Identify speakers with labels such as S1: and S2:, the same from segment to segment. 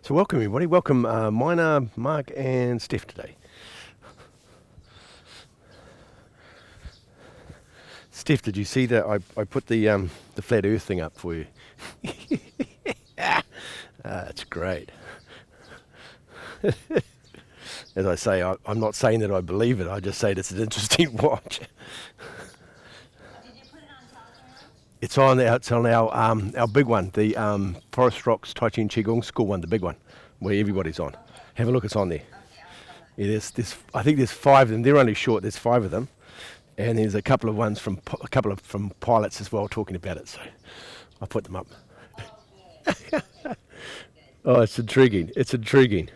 S1: So welcome everybody, welcome Mina, Mark and Steph today. Steph, did you see that I put the flat earth thing up for you? It's great. As I say, I'm not saying that I believe it, I just say it's an interesting watch.
S2: Did you put it on Telegram?
S1: It's on our big one, the Forest Rocks Tai Chi and Qigong School one, the big one, where everybody's on. Have a look, it's on there.
S2: Okay, I'll come
S1: Yeah, I think there's 5 of them. They're only short. There's 5 of them, and there's a couple of ones from from pilots as well talking about it. So I put them up. Oh, it's intriguing. It's intriguing.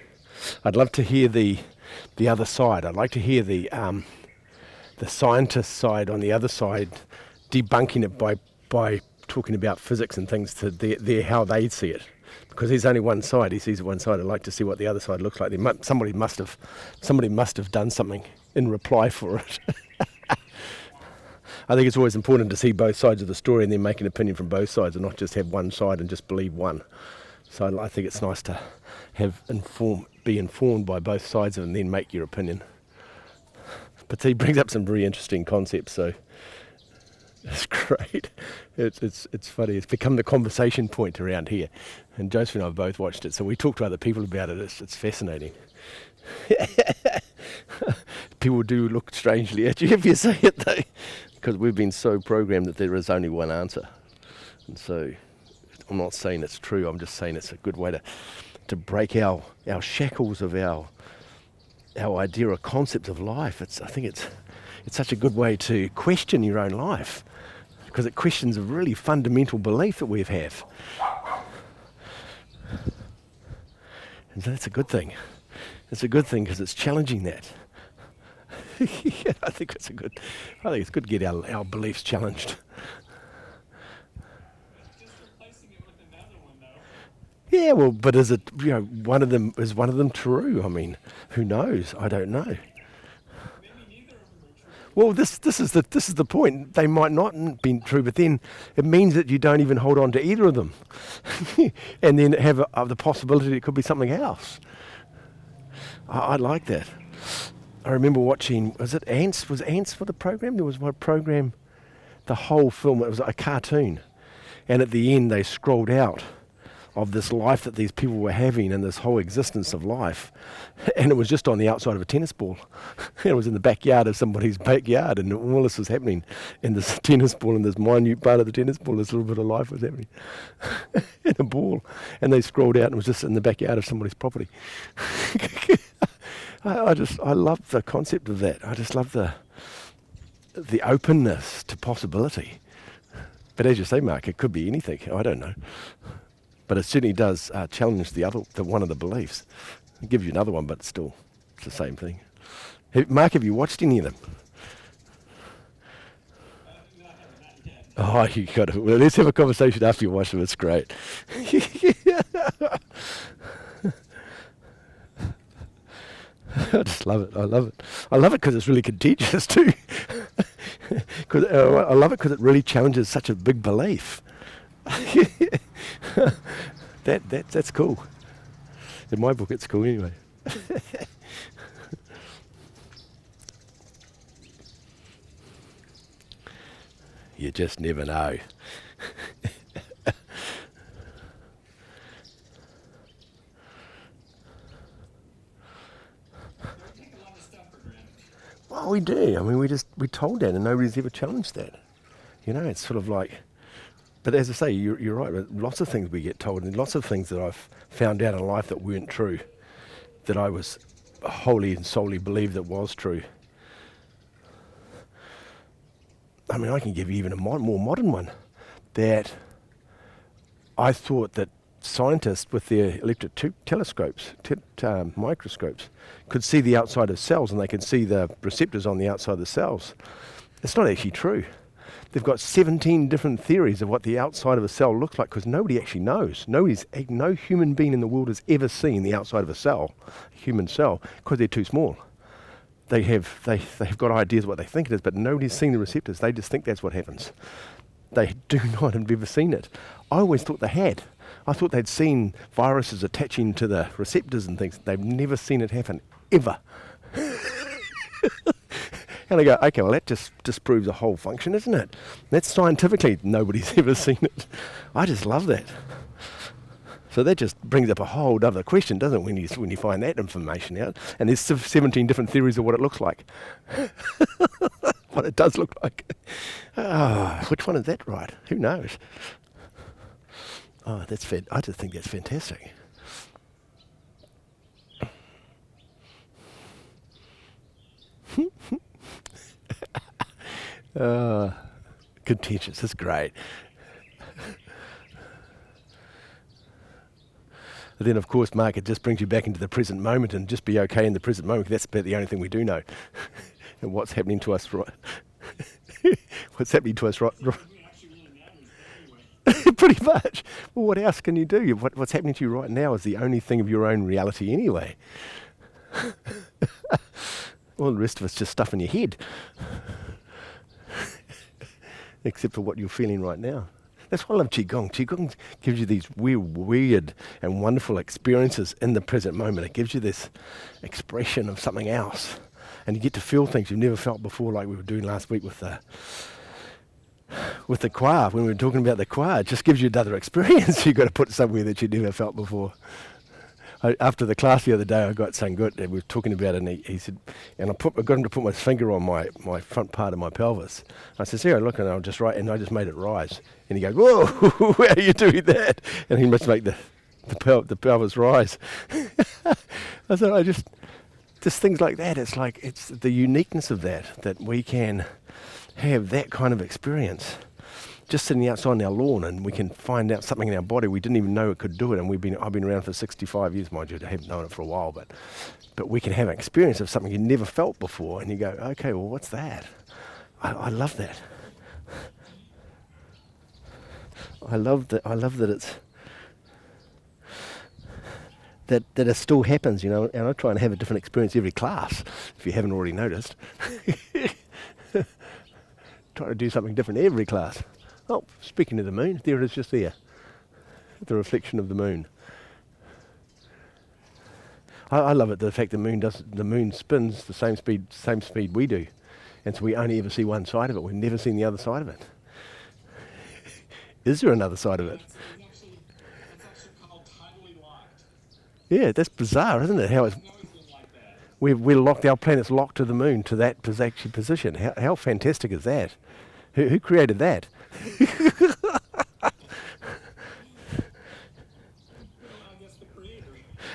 S1: I'd love to hear the other side. I'd like to hear the scientist side on the other side, debunking it by talking about physics and things to their how they see it. Because there's only one side. He sees one side. I'd like to see what the other side looks like. Somebody must have done something in reply for it. I think it's always important to see both sides of the story and then make an opinion from both sides and not just have one side and just believe one. So I think it's nice to be informed by both sides of it and then make your opinion. But he brings up some very interesting concepts, so it's great. It's funny. It's become the conversation point around here. And Joseph and I have both watched it, so we talk to other people about it. It's fascinating. People do look strangely at you if you say it, though, because we've been so programmed that there is only one answer. And so I'm not saying it's true. I'm just saying it's a good way to break our shackles of our idea or concept of life. I think it's such a good way to question your own life, because it questions a really fundamental belief that we have. And that's a good thing. It's a good thing because it's challenging that. Yeah, I think it's good to get our beliefs challenged.
S3: Just replacing it with another one, though.
S1: Yeah, well, but is one of them true? I mean, who knows? I don't know.
S3: Maybe neither of them are true.
S1: Well, this is the point. They might not be true, but then it means that you don't even hold on to either of them, and then have the possibility it could be something else. I like that. I remember watching. Was Ants? Was Ants for the program? There was one program. The whole film. It was a cartoon, and at the end they scrolled out of this life that these people were having and this whole existence of life. And it was just on the outside of a tennis ball. It was in the backyard of somebody's backyard, and all this was happening in this tennis ball, in this minute part of the tennis ball, this little bit of life was happening in a ball. And they scrolled out and it was just in the backyard of somebody's property. I love the concept of that. I just love the openness to possibility. But as you say, Mark, it could be anything. I don't know. But it certainly does challenge the one of the beliefs. It gives you another one, but still, it's the same thing. Mark, have you watched any of them?
S3: No, I haven't, not yet.
S1: Oh, you got to. Well, let's have a conversation after you watch them. It's great. I just love it. I love it. I love it because it's really contagious too. I love it because it really challenges such a big belief. That's cool. In my book, it's cool anyway. You just never know.
S3: We take a lot of stuff for granted.
S1: Well, we do. I mean, we told that, and nobody's ever challenged that. You know, it's sort of like. But as I say, you're right. Lots of things we get told, and lots of things that I've found out in life that weren't true, that I was wholly and solely believed that was true. I mean, I can give you even a more modern one, that I thought that scientists with their electric telescopes, microscopes, could see the outside of cells, and they could see the receptors on the outside of the cells. It's not actually true. They've got 17 different theories of what the outside of a cell looks like, because nobody actually knows. No human being in the world has ever seen the outside of a human cell, because they're too small. They've got ideas of what they think it is, but nobody's seen the receptors. They just think that's what happens. They do not have ever seen it. I always thought they had. I thought they'd seen viruses attaching to the receptors and things. They've never seen it happen, ever. And I go, okay, well that just disproves the whole function, isn't it? That's scientifically, nobody's ever seen it. I just love that. So that just brings up a whole other question, doesn't it, when you find that information out? And there's 17 different theories of what it looks like. What it does look like. Which one is that right? Who knows? Oh, I just think that's fantastic. Contentious, that's great. But then, of course, Mark, it just brings you back into the present moment and just be okay in the present moment. That's about the only thing we do know. And what's happening to us right... what's happening to us right... Pretty much. Well, what else can you do? What's happening to you right now is the only thing of your own reality anyway. All the rest of it's just stuff in your head. Except for what you're feeling right now. That's why I love Qigong. Qigong gives you these weird and wonderful experiences in the present moment. It gives you this expression of something else. And you get to feel things you've never felt before, like we were doing last week with the choir. When we were talking about the choir, it just gives you another experience you've got to put somewhere that you never felt before. After the class the other day, I got Sangut, and we were talking about it, and he said, and I got him to put my finger on my front part of my pelvis. I said, here, look, and I'll just write, and I just made it rise. And he goes, whoa, how are you doing that? And he must make the pelvis rise. I said, just things like that. It's like, it's the uniqueness of that we can have that kind of experience. Just sitting outside on our lawn, and we can find out something in our body we didn't even know it could do it. And I've been around for 65 years, mind you. I haven't known it for a while, but we can have an experience of something you never felt before, and you go, okay, well, what's that? I love that. I love that it's that it still happens, you know. And I try and have a different experience every class, if you haven't already noticed. Try to do something different every class. Oh, speaking of the moon, there it is just there. The reflection of the moon. I love it, the fact the moon spins the same speed we do. And so we only ever see one side of it. We've never seen the other side of it. Is there another side of it?
S3: It's actually called tidally locked.
S1: Yeah, that's bizarre, isn't it? How it's,
S3: It's always been like that.
S1: we're locked, our planet's locked to the moon, to that actually position. How fantastic is that? Who created that?
S3: I guess the creator.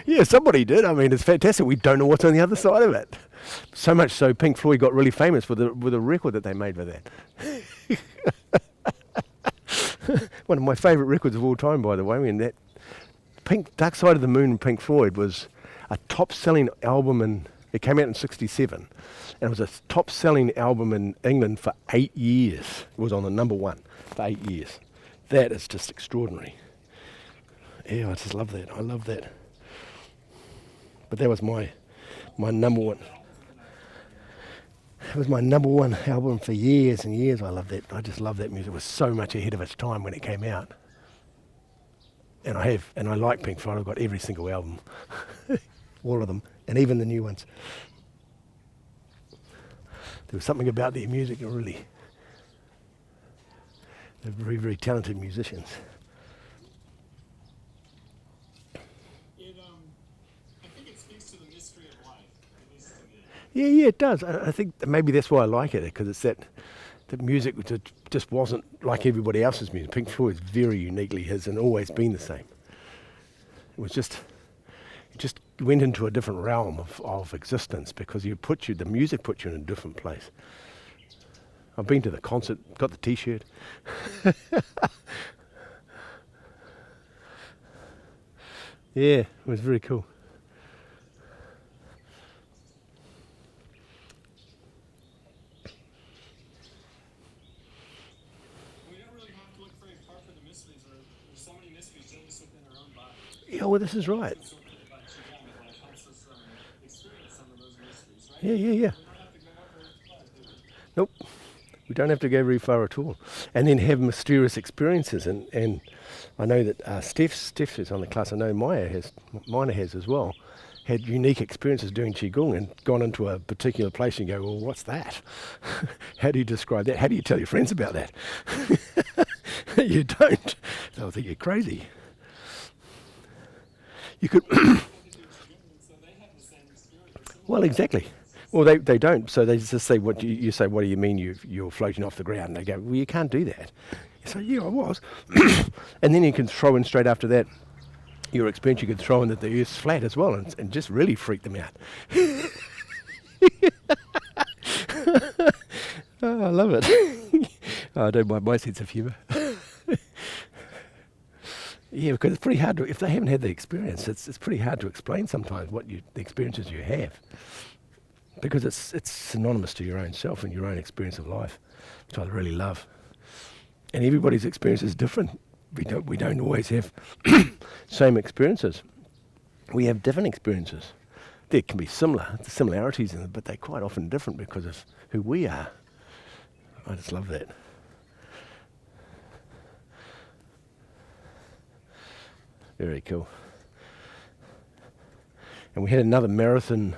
S1: Yeah, somebody did. I mean, it's fantastic. We don't know what's on the other side of it. So much so, Pink Floyd got really famous with a record that they made with that. One of my favourite records of all time, by the way. I mean, that Dark Side of the Moon, Pink Floyd, was a top-selling album, and it came out in '67. And it was a top-selling album in England for 8 years. It was on the number one for 8 years. That is just extraordinary. Yeah, I just love that. I love that. But that was my number one. It was my number one album for years and years. I love that. I just love that music. It was so much ahead of its time when it came out. And I like Pink Floyd. I've got every single album. All of them. And even the new ones. There was something about their music that really... They're very, very talented musicians.
S3: I think it speaks to the mystery of life, at least to me.
S1: Yeah, it does. I think that maybe that's why I like it, because it's that music just wasn't like everybody else's music. Pink Floyd is very uniquely his and always been the same. It was just... It just went into a different realm of existence because the music put you in a different place. I've been to the concert, got the T-shirt. Yeah, it was very cool.
S3: We don't really have to look very far for the mysteries. There's so many mysteries just within our own body.
S1: Yeah, well, this is right.
S3: So about Qigong, it like helps us experience some of those mysteries, right?
S1: Yeah.
S3: We don't have to go over it, do we?
S1: Nope. We don't have to go very far at all. and then have mysterious experiences. And I know that Steph is on the class. I know Mina has as well. Had unique experiences doing Qigong and gone into a particular place and go, well, what's that? How do you describe that? How do you tell your friends about that? You don't. They'll think you're crazy. You could.
S3: So they have the same experience. Or similar.
S1: Well, exactly. Well, they don't. So they just say, what you say, what do you mean you're floating off the ground? And they go, well, you can't do that. You say, yeah, I was. And then you can throw in straight after that your experience. You could throw in that the Earth's flat as well, and just really freak them out. Oh, I love it. Oh, I don't mind my sense of humour. Yeah, because it's pretty hard to, if they haven't had the experience, it's pretty hard to explain sometimes the experiences you have, because it's synonymous to your own self and your own experience of life, which I really love. And everybody's experience is different. We don't always have same experiences. We have different experiences. There can be similarities in it, but they're quite often different because of who we are. I just love that. Very cool. And we had another marathon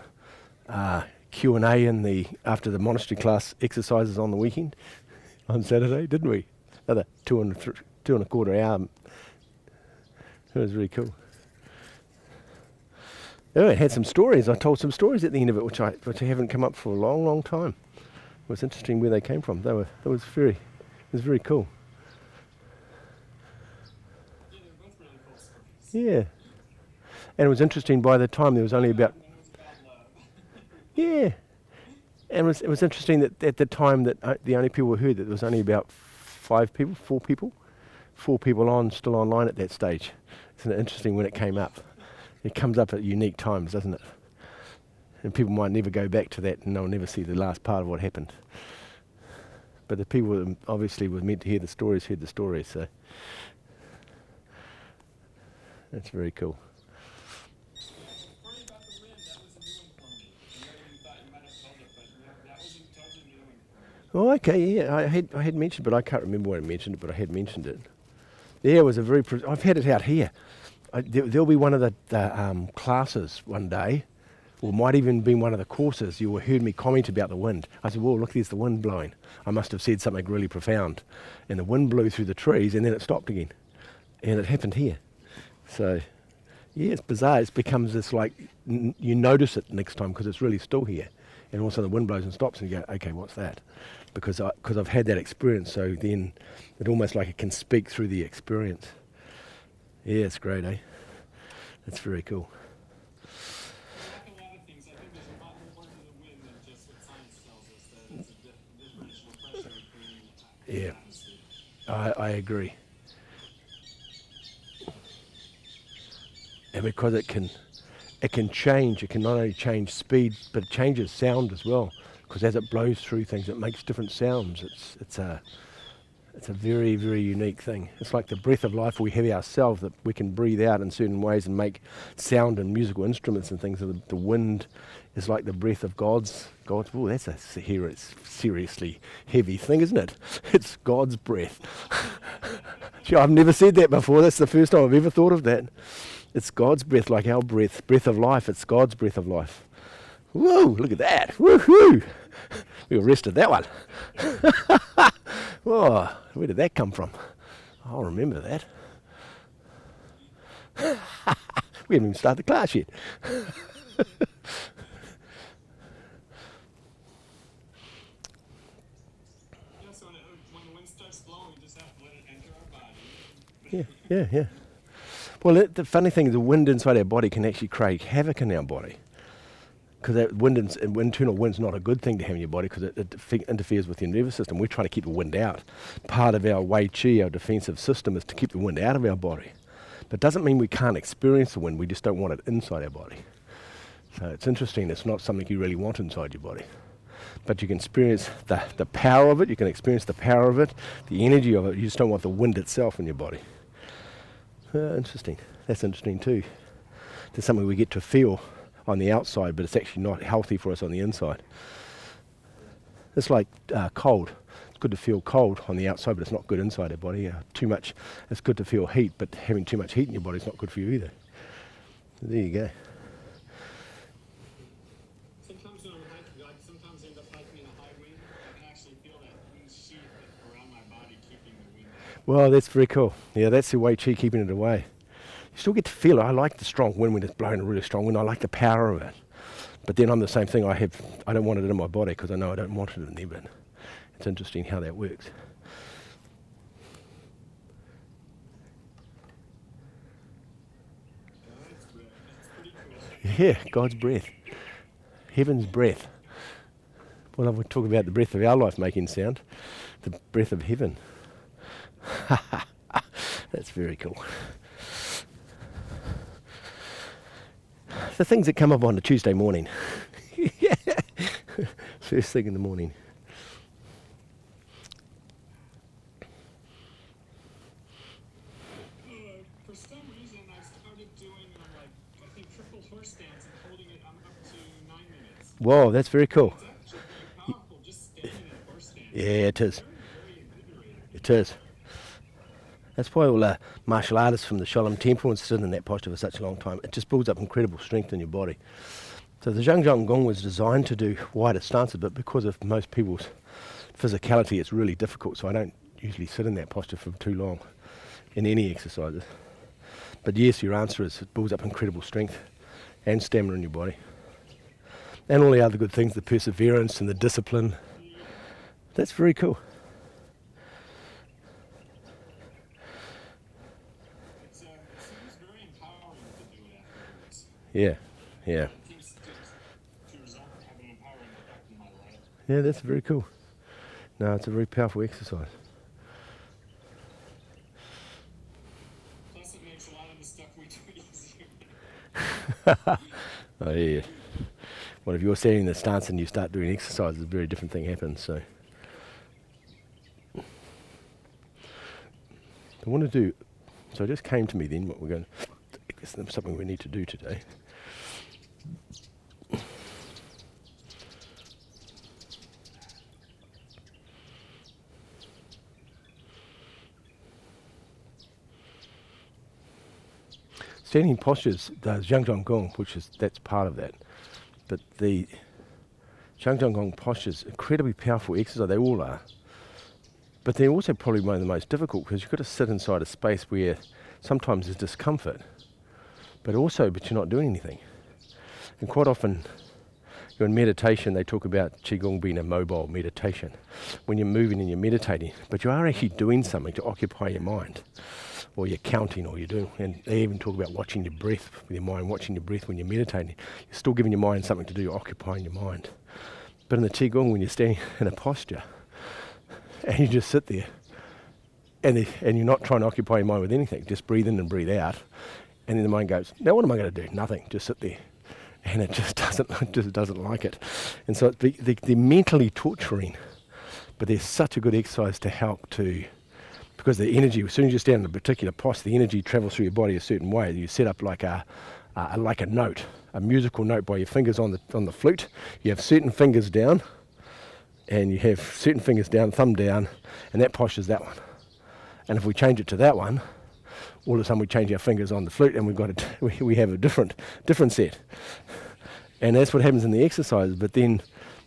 S1: Q&A after the monastery class exercises on the weekend, on Saturday, didn't we? Another 2.25 hour. It was really cool. Oh, it had some stories. I told some stories at the end of it, which I haven't come up for a long, long time. It was interesting where they came from. It was very cool.
S3: Yeah, they're both really cool stories.
S1: Yeah. And it was interesting, by the time there was only about...
S3: One was about love.
S1: Yeah. And it was interesting that at the time that the only people who heard that there was only about 4 people still online at that stage. Isn't it interesting when it came up? It comes up at unique times, doesn't it? And people might never go back to that and they'll never see the last part of what happened. But the people that obviously were meant to hear the stories heard the stories, so that's very cool.
S3: Story about the wind, that was a new one for me. I know you thought you might have told it, but that was a totally new one for me.
S1: Oh, okay, yeah, I had mentioned, but I can't remember when I mentioned it, but I had mentioned it. Yeah, it was a very... I've had it out here. There'll be one of the classes one day, or might even been one of the courses. You heard me comment about the wind. I said, whoa, look, there's the wind blowing. I must have said something really profound. And the wind blew through the trees and then it stopped again. And it happened here. So, yeah, it's bizarre. It becomes this like, you notice it next time because it's really still here. And also the wind blows and stops and you go, okay, what's that? Because I've had that experience, so then it almost like it can speak through the experience. Yeah, it's great, eh? That's very cool.
S3: Like a lot of things, I think there's a lot more to the wind than just what science tells us, that it's a differential pressure between
S1: Yeah.
S3: the atmosphere.
S1: I agree. And because it can change, it can not only change speed, but it changes sound as well. Because as it blows through things, it makes different sounds. It's a very, very unique thing. It's like the breath of life we have ourselves, that we can breathe out in certain ways and make sound and musical instruments and things. The wind is like the breath of God's. Oh, that's a seriously heavy thing, isn't it? It's God's breath. Gee, I've never said that before. That's the first time I've ever thought of that. It's God's breath, like our breath of life. It's God's breath of life. Whoa, look at that. Woohoo! We arrested that one. Oh, where did that come from? I'll remember that. We haven't even started the class yet.
S3: Yeah, so when the wind starts blowing, we just have to let it enter our body.
S1: Yeah. Well, the funny thing is the wind inside our body can actually create havoc in our body. Because that internal wind's not a good thing to have in your body because it interferes with your nervous system. We're trying to keep the wind out. Part of our Wei Qi, our defensive system, is to keep the wind out of our body. But it doesn't mean we can't experience the wind, we just don't want it inside our body. So it's interesting, it's not something you really want inside your body. But you can experience the power of it, you can experience the power of it, the energy of it, you just don't want the wind itself in your body. Interesting. That's interesting too. There's something we get to feel on the outside, but it's actually not healthy for us on the inside. It's like cold. It's good to feel cold on the outside, but it's not good inside our body. Too much, it's good to feel heat, but having too much heat in your body is not good for you either. So there you go.
S3: Sometimes when I'm hiking, I sometimes end up hiking in a high wind. I can actually feel that wind sheath around my body, keeping the wind out.
S1: Well, that's very cool. Yeah, that's the Wei Chi, keeping it away. You still get to feel it. I like the strong wind when it's blowing a really strong wind. I like the power of it. But then I'm the same thing. I don't want it in my body because I know I don't want it in there. But it's interesting how that works.
S3: God's breath. That's pretty cool.
S1: Yeah, God's breath. Heaven's breath. Well, I would talk about the breath of our life making sound. The breath of heaven. That's very cool. The things that come up on a Tuesday morning. First thing in the morning.
S3: For some reason, I started doing, I think triple horse stance and holding it. I'm up to 9 minutes.
S1: Whoa, that's very cool.
S3: It's actually very powerful, just standing in horse stance.
S1: Yeah, it is.
S3: Very, very invigorating.
S1: It is. That's why all martial artists from the Shalom Temple and sit in that posture for such a long time. It just builds up incredible strength in your body. So the Zhan Zhuang Qigong was designed to do wider stances, but because of most people's physicality, it's really difficult. So I don't usually sit in that posture for too long in any exercises. But yes, your answer is it builds up incredible strength and stamina in your body. And all the other good things, the perseverance and the discipline. That's very cool.
S3: It seems very empowering to do it afterwards.
S1: Yeah, yeah.
S3: It seems to result in having an empowering effect in my life.
S1: Yeah, that's very cool. No, it's a very powerful exercise.
S3: Plus, it makes a lot of the stuff we do easier.
S1: Oh yeah. Well, if you're standing in the stance and you start doing exercises, a very different thing happens. So, I want to do. So it just came to me then what we're going. I guess that's something we need to do today. Standing postures, the Zhan Zhuang Qigong, that's part of that. But the Zhan Zhuang Qigong postures, incredibly powerful exercise, they all are. But they're also probably one of the most difficult because you've got to sit inside a space where sometimes there's discomfort, but you're not doing anything. And quite often, you're in meditation, they talk about Qigong being a mobile meditation. When you're moving and you're meditating, but you are actually doing something to occupy your mind. Or you're counting, or you're doing, and they even talk about watching your breath with your mind, watching your breath when you're meditating. You're still giving your mind something to do, occupying your mind. But in the Qigong, when you're standing in a posture, and you just sit there, and you're not trying to occupy your mind with anything, just breathe in and breathe out, and then the mind goes, now what am I going to do? Nothing, just sit there. And it just doesn't like it. And so they're mentally torturing, but they're such a good exercise to help to, because the energy, as soon as you stand in a particular posture, the energy travels through your body a certain way. You set up like a note, a musical note by your fingers on the flute. You have certain fingers down, and you have certain fingers down, thumb down, and that posture's that one. And if we change it to that one, all of a sudden we change our fingers on the flute, and we have a different set. And that's what happens in the exercises. But then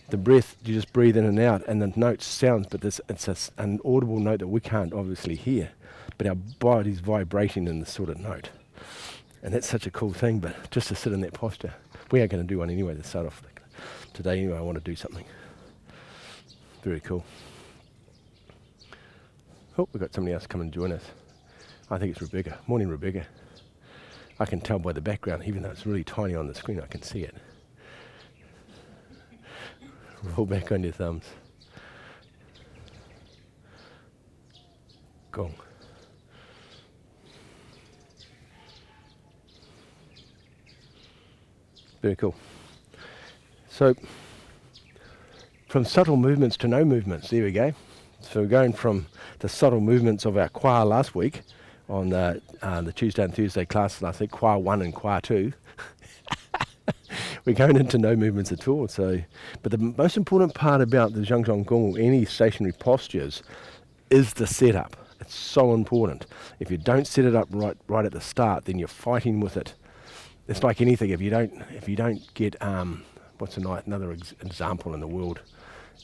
S1: the breath, you just breathe in and out, and the note sounds, but it's an audible note that we can't obviously hear, but our body's vibrating in this sort of note. And that's such a cool thing, but just to sit in that posture. We are going to do one anyway to start off today anyway. I want to do something. Very cool. Oh, we've got somebody else come and join us. I think it's Rebecca. Morning, Rebecca. I can tell by the background, even though it's really tiny on the screen, I can see it. Roll back on your thumbs. Gong. Very cool. So, from subtle movements to no movements, there we go. So we're going from the subtle movements of our Kwa last week, on the Tuesday and Thursday classes last week, Kwa 1 and Kwa 2. we're going into no movements at all. So, but the most important part about the Zhan Zhuang Qigong or any stationary postures is the setup. It's so important. If you don't set it up right at the start, then you're fighting with it. It's like anything. If you don't get what's another example in the world?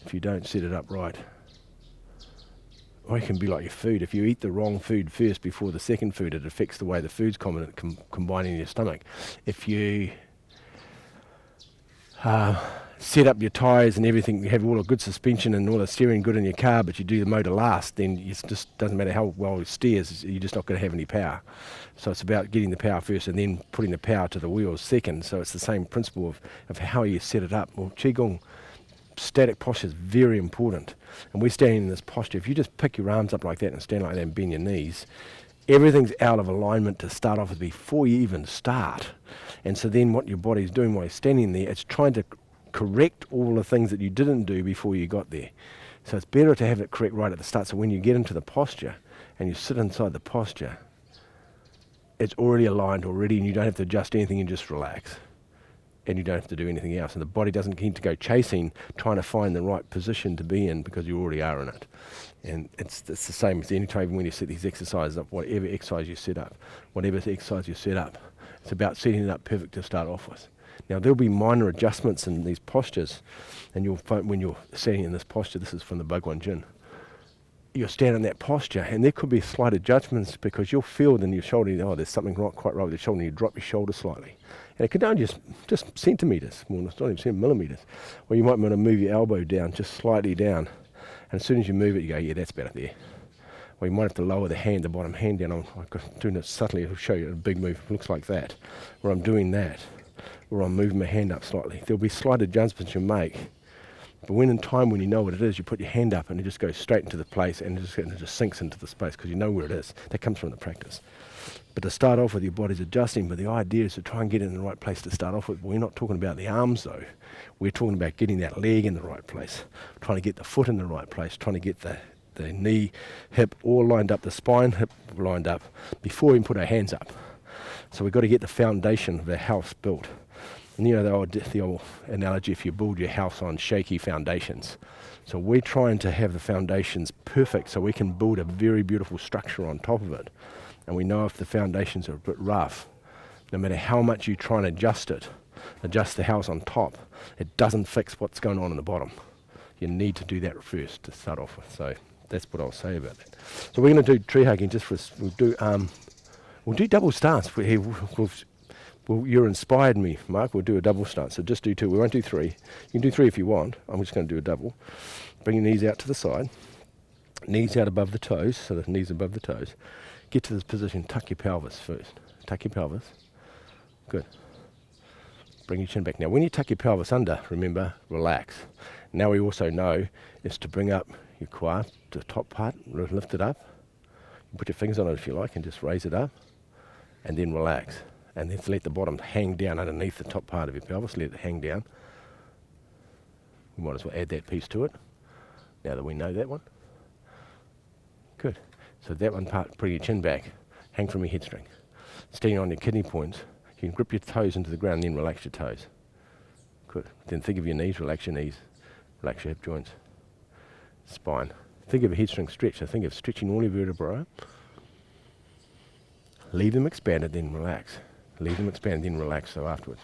S1: If you don't set it up right, or it can be like your food. If you eat the wrong food first before the second food, it affects the way the food's combining in your stomach. If you set up your tyres and everything, you have all a good suspension and all the steering good in your car, but you do the motor last, then it just doesn't matter how well it steers, you're just not going to have any power. So it's about getting the power first and then putting the power to the wheels second. So it's the same principle of how you set it up. Well, Qigong, static posture is very important. And we're standing in this posture. If you just pick your arms up like that and stand like that and bend your knees, everything's out of alignment to start off with before you even start. And so then what your body's doing while you're standing there, it's trying to correct all the things that you didn't do before you got there. So it's better to have it correct right at the start. So when you get into the posture and you sit inside the posture, it's already aligned already and you don't have to adjust anything, you just relax. And you don't have to do anything else. And the body doesn't need to go chasing, trying to find the right position to be in because you already are in it. And it's the same as any time when you set these exercises up, whatever exercise you set up, it's about setting it up perfect to start off with. Now there'll be minor adjustments in these postures, and you'll find when you're standing in this posture, this is from the Bhagwan Jin, you'll stand in that posture and there could be slight adjustments because you'll feel in your shoulder, oh, there's something quite right with your shoulder, and you drop your shoulder slightly. And it could only just centimetres, well, it's not even millimetres. Or you might want to move your elbow down, just slightly down. And as soon as you move it, you go, yeah, that's better there. Or you might have to lower the bottom hand down. I'm doing it subtly, it'll show you a big move. It looks like that. Where I'm doing that, or I'm moving my hand up slightly. There'll be slight adjustments you make. But when in time, when you know what it is, you put your hand up and it just goes straight into the place and it just sinks into the space because you know where it is. That comes from the practice. But to start off with, your body's adjusting, but the idea is to try and get it in the right place to start off with. We're not talking about the arms though. We're talking about getting that leg in the right place, trying to get the foot in the right place, trying to get the knee, hip all lined up, the spine, hip lined up before we put our hands up. So we've got to get the foundation of the house built. And you know the old analogy, if you build your house on shaky foundations. So we're trying to have the foundations perfect so we can build a very beautiful structure on top of it. And we know if the foundations are a bit rough, no matter how much you try and adjust the house on top, it doesn't fix what's going on in the bottom. You need to do that first to start off with. So that's what I'll say about that. So we're going to do tree hugging just for we'll do double stance. You're inspired me, Mark. We'll do a double stance. So just do two. We won't do three. You can do three if you want. I'm just going to do a double. Bring your knees out to the side. Knees out above the toes, so the knees above the toes. Get to this position. Tuck your pelvis first. Tuck your pelvis. Good. Bring your chin back. Now, when you tuck your pelvis under, remember, relax. Now we also know is to bring up your quad, the top part, lift it up. You put your fingers on it if you like and just raise it up. And then relax. And then let the bottom hang down underneath the top part of your pelvis. Let it hang down. We might as well add that piece to it, now that we know that one. Good. So that one part, bring your chin back. Hang from your head string. Standing on your kidney points, you can grip your toes into the ground, then relax your toes. Good. Then think of your knees, relax your knees. Relax your hip joints. Spine. Think of a head string stretch. So think of stretching all your vertebrae. Leave them expanded, then relax. Leave them expand, then relax, so afterwards.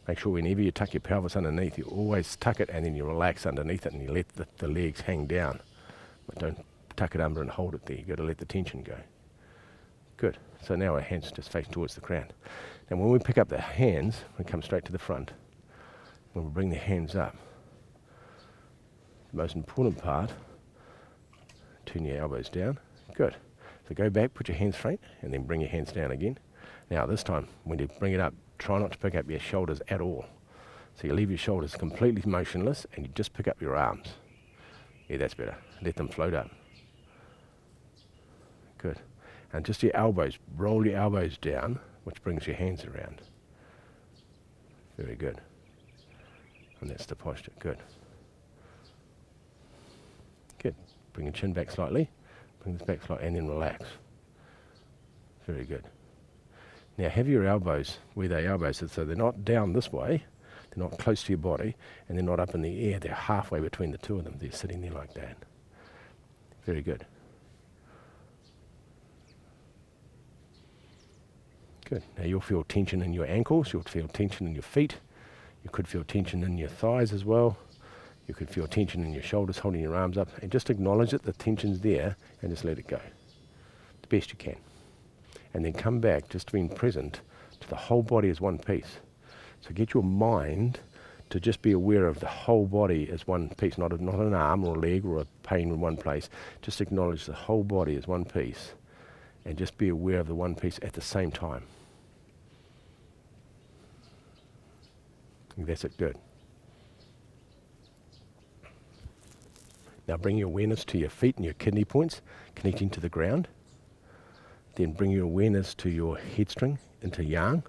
S1: Make sure whenever you tuck your pelvis underneath, you always tuck it and then you relax underneath it and you let the legs hang down. But don't tuck it under and hold it there. You've got to let the tension go. Good. So now our hands just facing towards the crown. And when we pick up the hands, we come straight to the front. When we bring the hands up, the most important part, turn your elbows down. Good. So go back, put your hands straight, and then bring your hands down again. Now this time, when you bring it up, try not to pick up your shoulders at all. So you leave your shoulders completely motionless, and you just pick up your arms. Yeah, that's better. Let them float up. Good. And just your elbows, roll your elbows down, which brings your hands around. Very good. And that's the posture. Good. Good. Bring your chin back slightly. Bring this back slightly and then relax. Very good. Now have your elbows where they elbows, so they're not down this way, they're not close to your body, and they're not up in the air, they're halfway between the two of them. They're sitting there like that. Very good. Good. Now you'll feel tension in your ankles, you'll feel tension in your feet, you could feel tension in your thighs as well, you could feel tension in your shoulders, holding your arms up, and just acknowledge that the tension's there and just let it go the best you can. And then come back just being present to the whole body as one piece. So get your mind to just be aware of the whole body as one piece, not an arm or a leg or a pain in one place. Just acknowledge the whole body as one piece and just be aware of the one piece at the same time. That's it, good. Now bring your awareness to your feet and your kidney points, connecting to the ground. Then bring your awareness to your head string, into yang.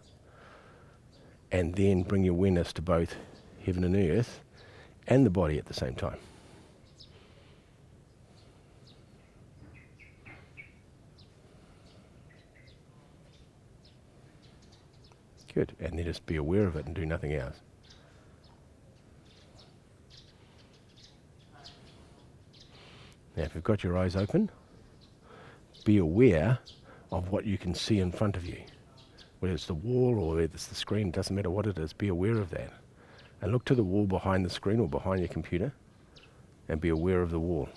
S1: And then bring your awareness to both heaven and earth and the body at the same time. Good, and then just be aware of it and do nothing else. Now if you've got your eyes open, be aware of what you can see in front of you. Whether it's the wall or whether it's the screen, doesn't matter what it is, be aware of that. And look to the wall behind the screen or behind your computer and be aware of the wall.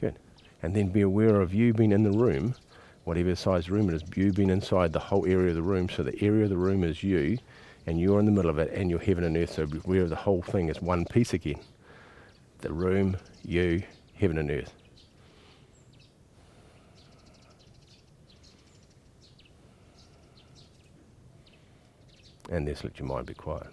S1: Good. And then be aware of you being in the room, whatever size room it is, you being inside the whole area of the room. So the area of the room is you and you're in the middle of it and you're heaven and earth. So be aware of the whole thing as one piece again. The room, you, heaven and earth. And just let your mind be quiet.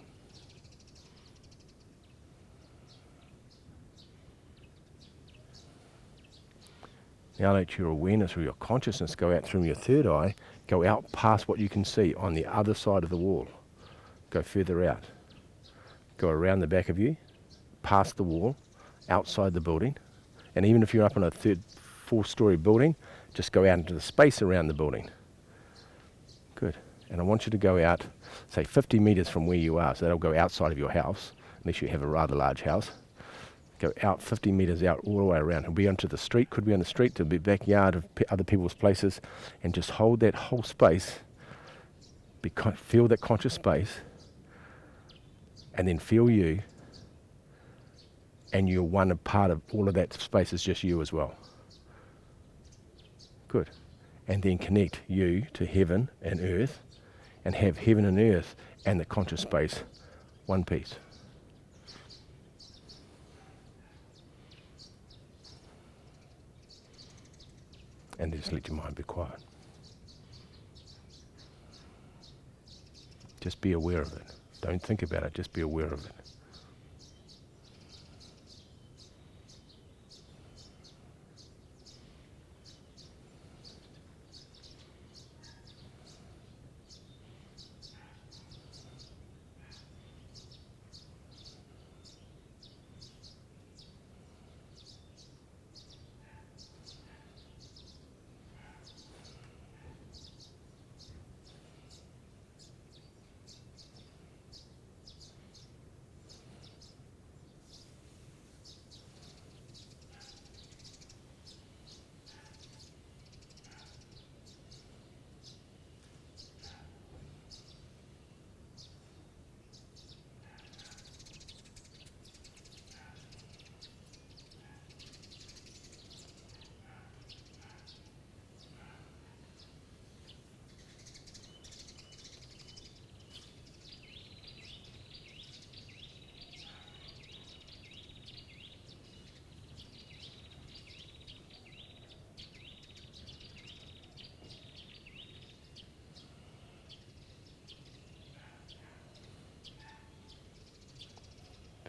S1: Now let your awareness or your consciousness go out through your third eye, go out past what you can see on the other side of the wall. Go further out. Go around the back of you, past the wall, outside the building. And even if you're up in a fourth-story building, just go out into the space around the building. Good. And I want you to go out, say 50 meters from where you are, so that'll go outside of your house, unless you have a rather large house. Go out 50 meters out all the way around. It'll be onto the street, could be on the street, to the backyard of other people's places, and just hold that whole space, feel that conscious space, and then feel you, and you're one a part of all of that space is just you as well. Good. And then connect you to heaven and earth, and have heaven and earth and the conscious space one piece. And just let your mind be quiet. Just be aware of it. Don't think about it, just be aware of it.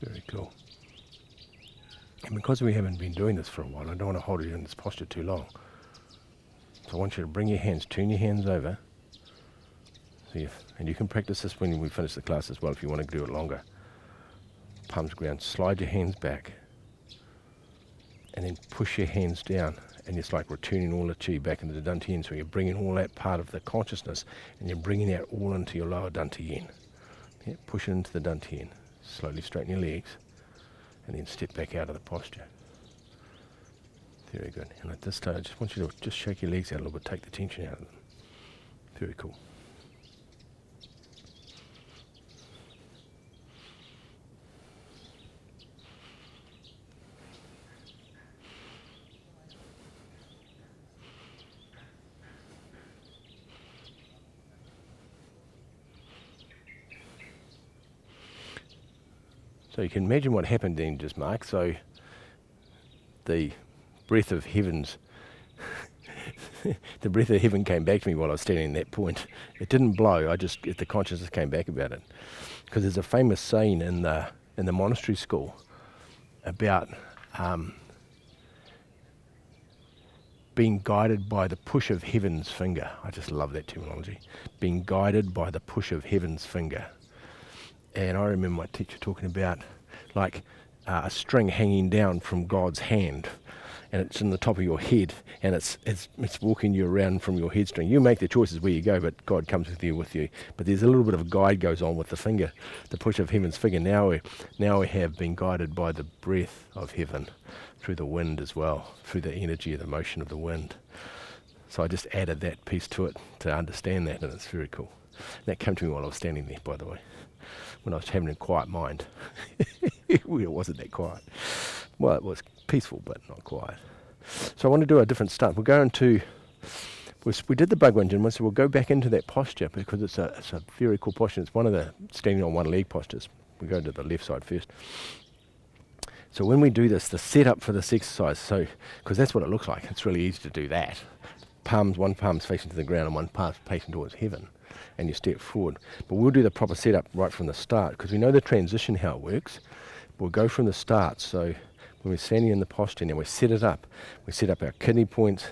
S1: Very cool. And because we haven't been doing this for a while, I don't want to hold you in this posture too long. So I want you to bring your hands, turn your hands over. And you can practice this when we finish the class as well if you want to do it longer. Palms ground, slide your hands back. And then push your hands down And it's like returning all the chi back into the dantian. So you're bringing all that part of the consciousness and you're bringing that all into your lower dantian. Yeah, push it into the dantian. Slowly straighten your legs and then step back out of the posture. Very good. And at this stage, I just want you to just shake your legs out a little bit, take the tension out of them. Very cool. So you can imagine what happened then, just Mark. So the breath of heavens, the breath of heaven came back to me while I was standing at that point. It didn't blow. The consciousness came back about it. Because there's a famous saying in the monastery school about being guided by the push of heaven's finger. I just love that terminology. Being guided by the push of heaven's finger. And I remember my teacher talking about like a string hanging down from God's hand, and it's in the top of your head, and it's walking you around from your head string. You make the choices where you go, but God comes with you. But there's a little bit of a guide goes on with the finger, the push of heaven's finger. Now we have been guided by the breath of heaven through the wind as well, through the energy of the motion of the wind. So I just added that piece to it to understand that, and it's very cool. And that came to me while I was standing there, by the way, when I was having a quiet mind. Well, it wasn't that quiet. Well, it was peaceful, but not quiet. So I want to do a different stunt. We're going to, we did the Bhagwan, so we'll go back into that posture because it's a very cool posture. It's one of the standing on one leg postures. We go to the left side first. So when we do this, the setup for this exercise, so because that's what it looks like. It's really easy to do that. One palm's facing to the ground and one palm's facing towards heaven, and you step forward. But we'll do the proper setup right from the start because we know the transition, how it works. We'll go from the start. So when we're standing in the posture now, we set it up. We set up our kidney points.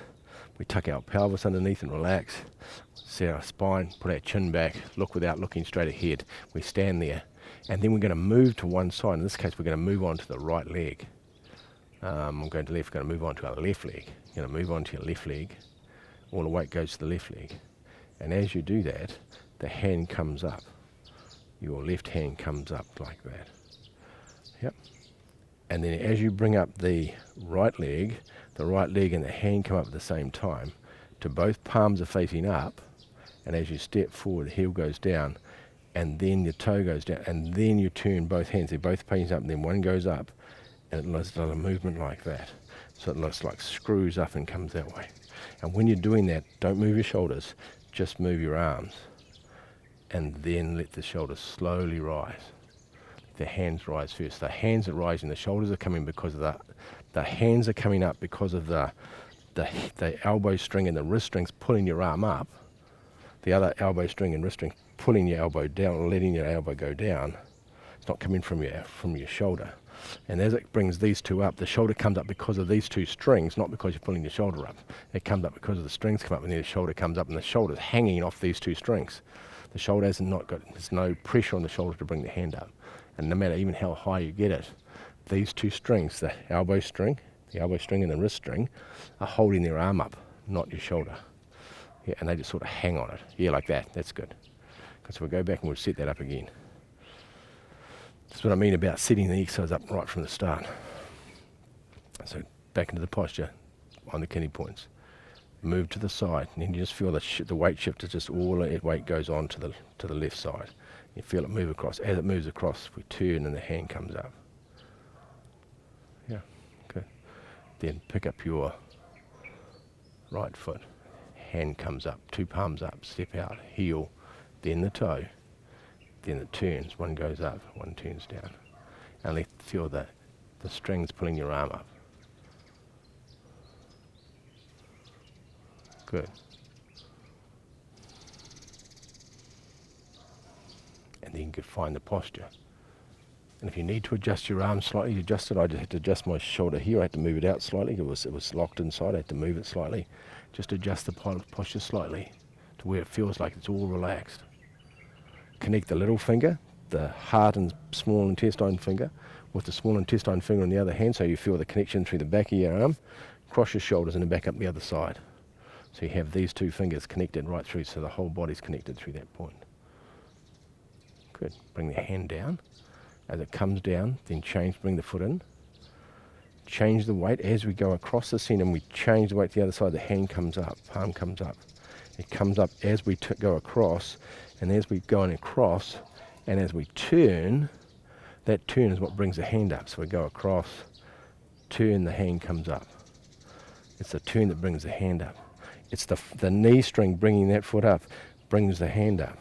S1: We tuck our pelvis underneath and relax. Set our spine, put our chin back, look without looking straight ahead. We stand there. And then we're going to move to one side. In this case, we're going to move on to the right leg. I'm going to left, we're going to move on to our left leg. You're going to move on to your left leg. All the weight goes to the left leg. And as you do that, the hand comes up. Your left hand comes up like that. Yep. And then as you bring up the right leg and the hand come up at the same time, to both palms are facing up, and as you step forward, the heel goes down, and then your toe goes down, and then you turn both hands. They're both facing up, and then one goes up, and it does a movement like that. So it looks like screws up and comes that way. And when you're doing that, don't move your shoulders, just move your arms, and then let the shoulders slowly rise. The hands rise first. The hands are rising, the shoulders are coming because of the hands are coming up because of the elbow string and the wrist strings pulling your arm up. The other elbow string and wrist string pulling your elbow down, letting your elbow go down. It's not coming from your shoulder. And as it brings these two up, the shoulder comes up because of these two strings, not because you're pulling your shoulder up. It comes up because of the strings come up, and then the shoulder comes up, and the shoulder's hanging off these two strings. The shoulder there's no pressure on the shoulder to bring the hand up. And no matter even how high you get it, these two strings, the elbow string and the wrist string, are holding their arm up, not your shoulder. Yeah, and they just sort of hang on it. Yeah, like that. That's good. So we'll go back and we'll set that up again. That's what I mean about setting the exercise up right from the start. So back into the posture on the kidney points. Move to the side, and then you just feel the weight shift. Is just all the weight goes on to the left side. You feel it move across. As it moves across, we turn and the hand comes up. Yeah, good. Then pick up your right foot. Hand comes up, two palms up, step out, heel, then the toe, then it turns. One goes up, one turns down. And feel the strings pulling your arm up. Good. And then you can find the posture. And if you need to adjust your arm slightly, adjust it. I just had to adjust my shoulder here. I had to move it out slightly. It was locked inside. I had to move it slightly. Just adjust the posture slightly to where it feels like it's all relaxed. Connect the little finger, the heart and small intestine finger, with the small intestine finger on the other hand, so you feel the connection through the back of your arm. across your shoulders and then back up the other side. So you have these two fingers connected right through, so the whole body's connected through that point. Good. Bring the hand down. As it comes down, then bring the foot in. Change the weight as we go across the center, and we change the weight to the other side. The hand comes up, palm comes up. It comes up as we go across, and as we go across, and as we turn, that turn is what brings the hand up. So we go across, turn, the hand comes up. It's the turn that brings the hand up. It's the knee string bringing that foot up, brings the hand up.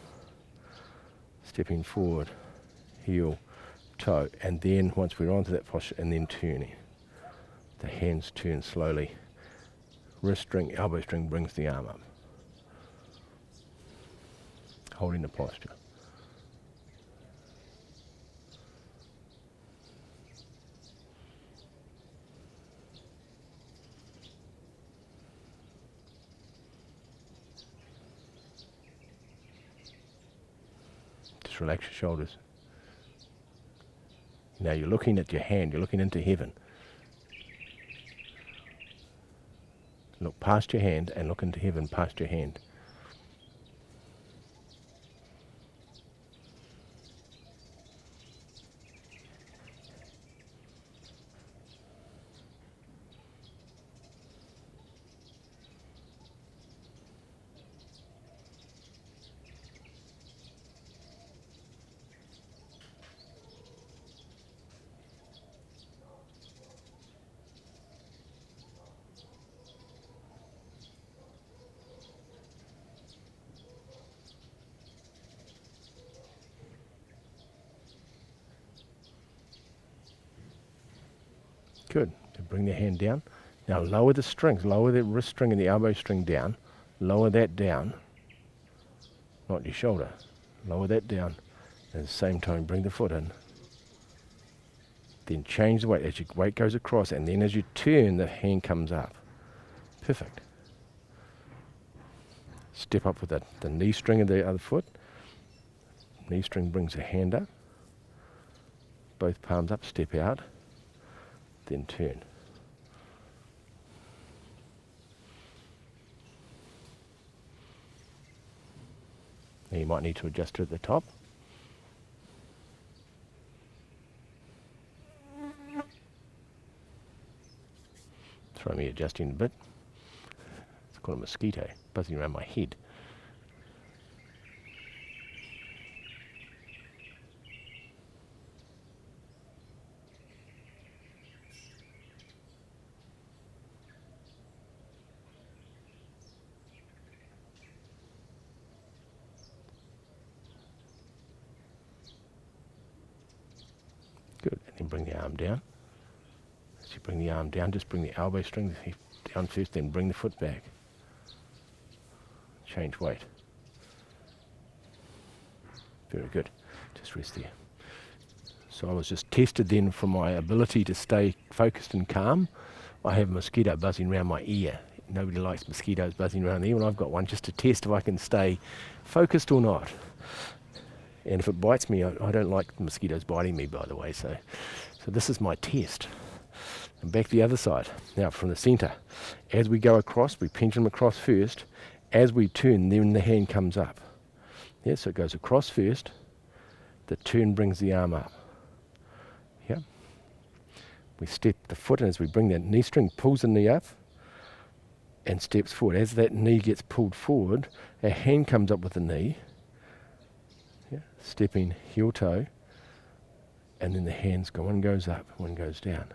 S1: Stepping forward, heel, toe, and then once we're onto that posture, and then turning. The hands turn slowly. Wrist string, elbow string brings the arm up. Holding the posture. Just relax your shoulders. Now you're looking at your hand, you're looking into heaven. Look past your hand and look into heaven past your hand. Good. So bring the hand down. Now lower the strings, lower the wrist string and the elbow string down. Lower that down. Not your shoulder. Lower that down. At the same time, bring the foot in. Then change the weight as your weight goes across, and then as you turn, the hand comes up. Perfect. Step up with the knee string of the other foot. Knee string brings the hand up. Both palms up, step out. Then turn. Now you might need to adjust it at the top. Throw me adjusting a bit. It's called a mosquito buzzing around my head. Good, and then bring the arm down. As you bring the arm down, just bring the elbow string down first, then bring the foot back. Change weight. Very good. Just rest there. So I was just tested then for my ability to stay focused and calm. I have a mosquito buzzing around my ear. Nobody likes mosquitoes buzzing around the ear, and I've got one just to test if I can stay focused or not. And if it bites me, I don't like mosquitoes biting me, by the way, so this is my test. And back the other side. Now from the center. As we go across, we pendulum across first. As we turn, then the hand comes up. Yeah, so it goes across first. The turn brings the arm up. Yeah. We step the foot, and as we bring that knee string, pulls the knee up and steps forward. As that knee gets pulled forward, our hand comes up with the knee. Yeah. Stepping heel toe, and then the hands go, one goes up, one goes down.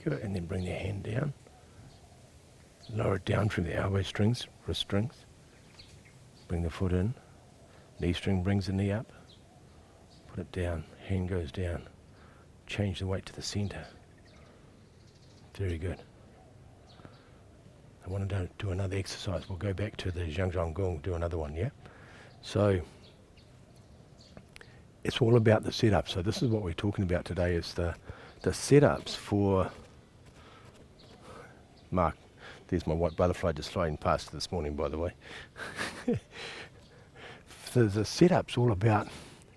S1: Good, and then bring the hand down. Lower it down from the elbow strings, wrist strings. Bring the foot in. Knee string brings the knee up. Put it down, hand goes down. Change the weight to the center. Very good. I want to do another exercise. We'll go back to the Zhan Zhuang Qigong, do another one, yeah? So, it's all about the setup. So this is what we're talking about today, is the setups for... Mark, there's my white butterfly just flying past this morning, by the way. The setup's all about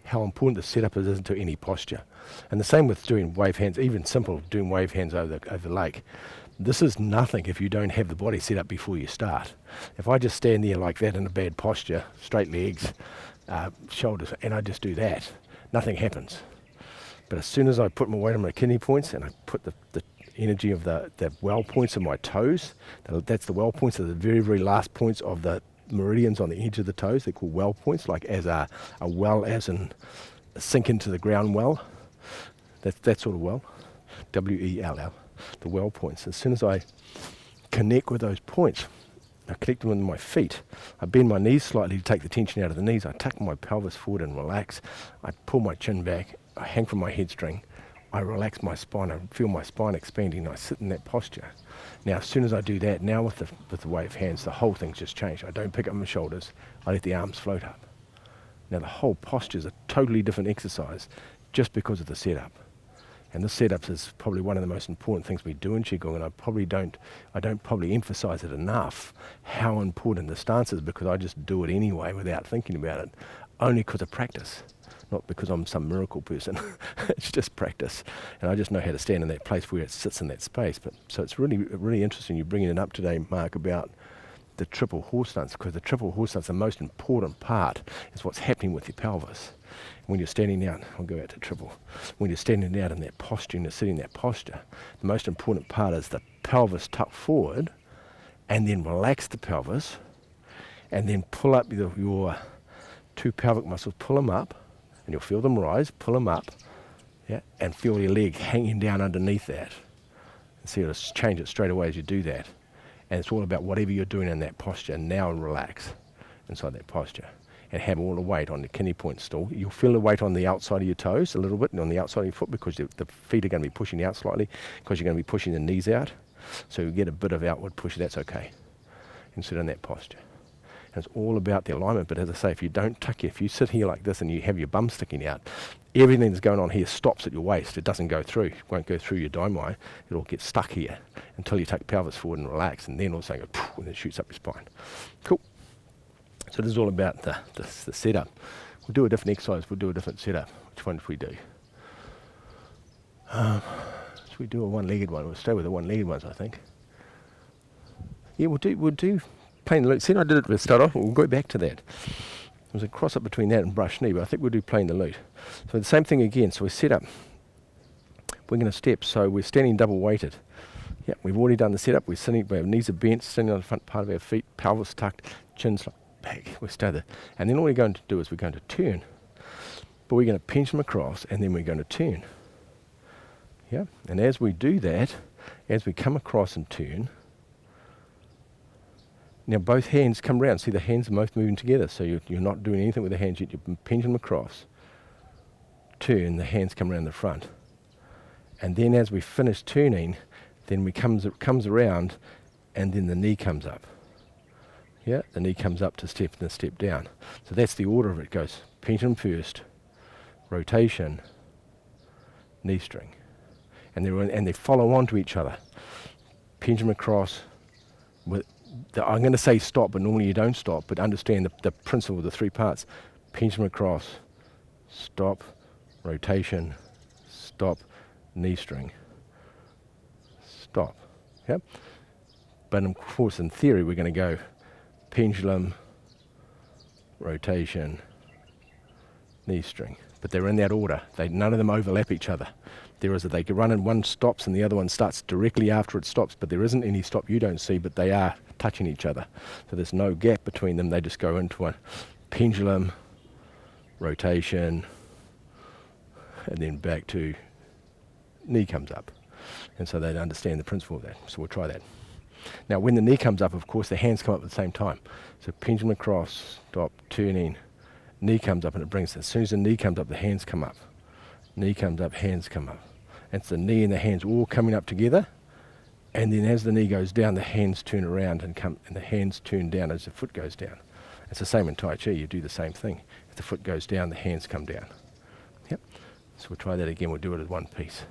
S1: how important the setup is to any posture. And the same with doing wave hands, even simple doing wave hands over the lake. This is nothing if you don't have the body set up before you start. If I just stand there like that in a bad posture, straight legs, shoulders, and I just do that, nothing happens. But as soon as I put my weight on my kidney points and I put the energy of the well points of my toes, that's the well points, are the very, very last points of the meridians on the edge of the toes. They're called well points, like as a well, as in sink into the ground well. That's that sort of well, W-E-L-L, the well points. As soon as I connect with those points, I connect them with my feet. I bend my knees slightly to take the tension out of the knees. I tuck my pelvis forward and relax. I pull my chin back. I hang from my head string. I relax my spine. I feel my spine expanding. I sit in that posture. Now, as soon as I do that, now with the wave hands, the whole thing's just changed. I don't pick up my shoulders. I let the arms float up. Now, the whole posture is a totally different exercise just because of the setup. And this setup is probably one of the most important things we do in Qigong, and I don't probably emphasize it enough how important the stance is, because I just do it anyway without thinking about it, only because of practice, not because I'm some miracle person. It's just practice, and I just know how to stand in that place where it sits in that space. But so it's really, really interesting you bringing it up today, Mark, about the triple horse stance, because the triple horse stance, the most important part is what's happening with your pelvis. When you're standing out, I'll go out to triple. When you're standing out in that posture and you're sitting in that posture, the most important part is the pelvis tucked forward, and then relax the pelvis, and then pull up your two pelvic muscles, pull them up, and you'll feel them rise, pull them up, yeah, and feel your leg hanging down underneath that. And see, it'll change it straight away as you do that. And it's all about whatever you're doing in that posture, now relax inside that posture. And have all the weight on the kidney point still. You'll feel the weight on the outside of your toes a little bit, and on the outside of your foot, because the feet are going to be pushing out slightly, because you're going to be pushing the knees out. So you get a bit of outward push, that's okay. And sit in that posture. And it's all about the alignment. But as I say, if you sit here like this and you have your bum sticking out, everything that's going on here stops at your waist. It doesn't go through. It won't go through your daimai. It'll get stuck here until you take pelvis forward and relax, and then all of a sudden go, and it shoots up your spine. Cool. So this is all about the setup. We'll do a different exercise, we'll do a different setup. Which one should we do? Should we do a one-legged one? We'll stay with the one-legged ones, I think. Yeah, we'll do plain the lute. See, I did it to start off, we'll go back to that. There's a cross-up between that and brush knee, but I think we'll do plain the lute. So the same thing again, so we set up. We're going to step, so we're standing double-weighted. Yeah, we've already done the setup. We're sitting, our knees are bent, standing on the front part of our feet, pelvis tucked, chin's back, we stay there. And then all we're going to do is we're going to turn. But we're going to pendulum across, and then we're going to turn. Yeah? And as we do that, as we come across and turn, now both hands come round. See, the hands are both moving together, so you're not doing anything with the hands yet. You pendulum across, turn, the hands come around the front. And then as we finish turning, then it comes around, and then the knee comes up. Yeah, the knee comes up to step and then step down. So that's the order of it. It goes pendulum first, rotation, knee string. And they follow on to each other. Pendulum across. I'm going to say stop, but normally you don't stop, but understand the principle of the three parts. Pendulum across, stop, rotation, stop, knee string, stop. Yeah? But of course, in theory, we're going to go pendulum, rotation, knee string. But they're in that order. None of them overlap each other. They can run and one stops and the other one starts directly after it stops, but there isn't any stop you don't see, but they are touching each other. So there's no gap between them. They just go into a pendulum, rotation, and then back to knee comes up. And so they understand the principle of that. So we'll try that. Now when the knee comes up, of course, the hands come up at the same time. So pendulum across, stop, turning, knee comes up and it brings, as soon as the knee comes up, the hands come up. Knee comes up, hands come up. And it's the knee and the hands all coming up together. And then as the knee goes down, the hands turn around and the hands turn down as the foot goes down. It's the same in Tai Chi, you do the same thing. If the foot goes down, the hands come down. Yep. So we'll try that again, we'll do it as one piece.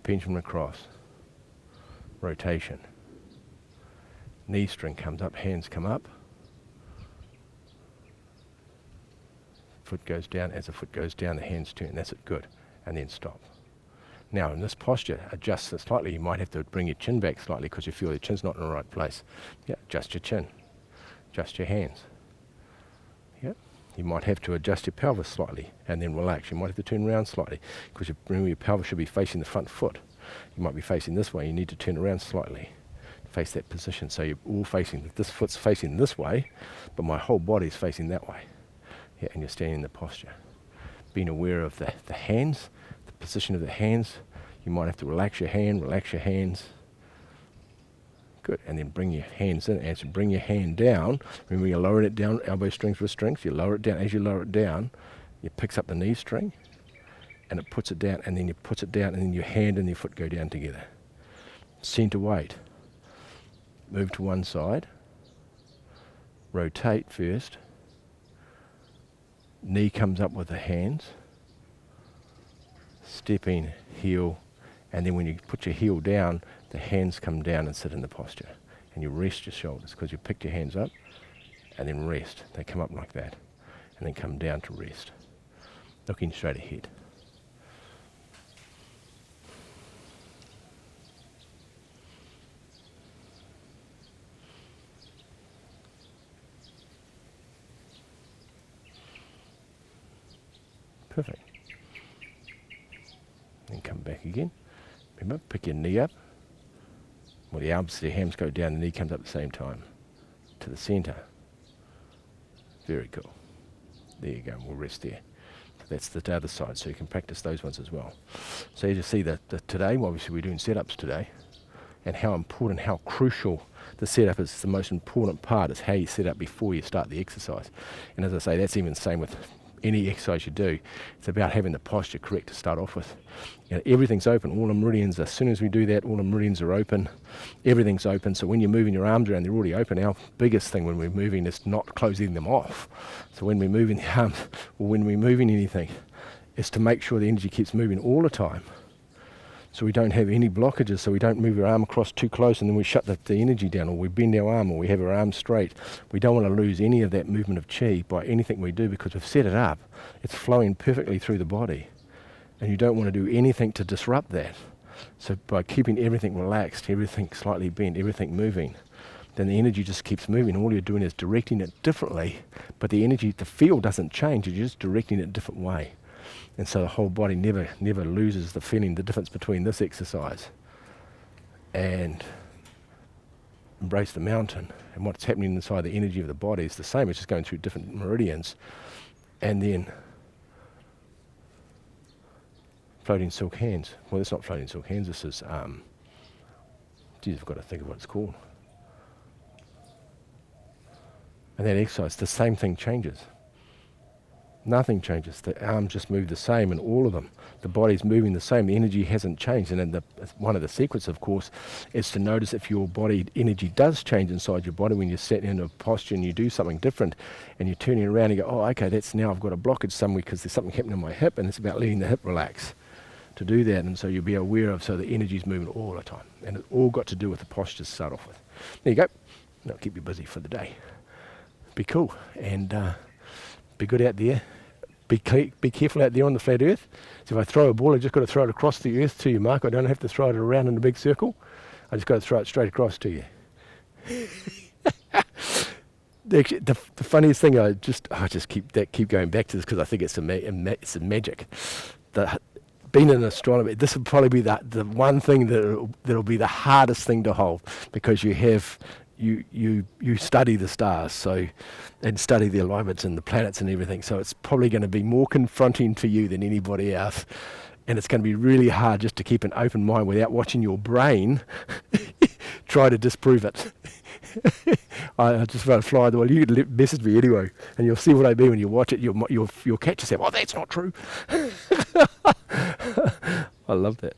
S1: Pendulum across, rotation. Knee string comes up, hands come up. Foot goes down, as the foot goes down, the hands turn, that's it, good. And then stop. Now in this posture, adjust it slightly. You might have to bring your chin back slightly because you feel your chin's not in the right place. Yeah, adjust your chin, adjust your hands. Yeah, you might have to adjust your pelvis slightly and then relax. You might have to turn around slightly because remember your pelvis should be facing the front foot. You might be facing this way, you need to turn around slightly. Face that position so you're all facing, this foot's facing this way, but my whole body's facing that way. Yeah, and you're standing in the posture. Being aware of the hands, the position of the hands. You might have to relax your hands. Good, and then bring your hands in. As you bring your hand down, remember you're lowering it down, elbow strings, wrist strings. You lower it down. As you lower it down, it picks up the knee string, and it puts it down, and then you put it down, and then your hand and your foot go down together. Center weight. Move to one side. Rotate first. Knee comes up with the hands. Stepping, heel, and then when you put your heel down, the hands come down and sit in the posture. And you rest your shoulders because you picked your hands up and then rest. They come up like that and then come down to rest. Looking straight ahead. Perfect. Then come back again. Remember, pick your knee up. Well, the arms, the hands go down, the knee comes up at the same time. To the center. Very cool. There you go, we'll rest there. That's the other side, so you can practice those ones as well. So you just see that today, obviously we're doing setups today, and how important, how crucial the setup is. The most important part is how you set up before you start the exercise. And as I say, that's even the same with any exercise you do. It's about having the posture correct to start off with. You know, everything's open, all the meridians, as soon as we do that, all the meridians are open, everything's open. So when you're moving your arms around, they're already open. Our biggest thing when we're moving is not closing them off. So when we're moving the arms, or when we're moving anything, is to make sure the energy keeps moving all the time. So we don't have any blockages, so we don't move our arm across too close and then we shut the energy down, or we bend our arm, or we have our arm straight. We don't want to lose any of that movement of chi by anything we do, because we've set it up. It's flowing perfectly through the body, and you don't want to do anything to disrupt that. So by keeping everything relaxed, everything slightly bent, everything moving, then the energy just keeps moving. All you're doing is directing it differently, but the energy, the field doesn't change, you're just directing it a different way. And so the whole body never loses the feeling, the difference between this exercise and Embrace the Mountain. And what's happening inside the energy of the body is the same, it's just going through different meridians. And then floating silk hands. Well, it's not floating silk hands, this is, geez, I've got to think of what it's called. And that exercise, the same thing changes. Nothing changes. The arms just move the same in all of them. The body's moving the same. The energy hasn't changed. And then one of the secrets, of course, is to notice if your body energy does change inside your body when you're sitting in a posture and you do something different and you're turning around and you go, oh, okay, that's now I've got a blockage somewhere because there's something happening in my hip, and it's about letting the hip relax to do that. And so you'll be aware of, so the energy's moving all the time. And it's all got to do with the posture to start off with. There you go. That'll keep you busy for the day. Be cool. And be good out there. Be careful out there on the flat earth. So if I throw a ball, I just got to throw it across the earth to you, Mark. I don't have to throw it around in a big circle. I just got to throw it straight across to you. The funniest thing, I just keep going back to this because I think it's a magic. Being an astronomer, this will probably be the one thing that'll be the hardest thing to hold, because you have. You study the stars, and study the alignments and the planets and everything, so it's probably going to be more confronting for you than anybody else. And it's going to be really hard just to keep an open mind without watching your brain try to disprove it. I just want to fly the well. You can message me anyway, and you'll see what I mean when you watch it. You'll catch yourself. Oh, that's not true. I love that.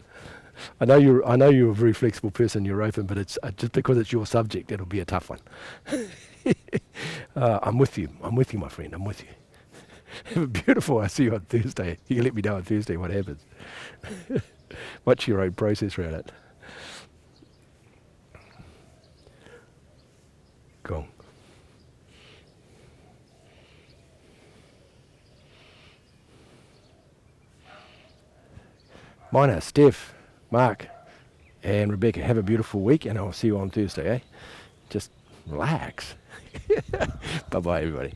S1: I know you're a very flexible person. You're open, but it's just because it's your subject, it'll be a tough one. I'm with you. I'm with you, my friend. I'm with you. Have a beautiful. I see you on Thursday. You can let me know on Thursday what happens. What's your own process around it? Gong. Mina, Steph, Mark, and Rebecca, have a beautiful week, and I'll see you on Thursday, eh? Just relax. Bye-bye, everybody.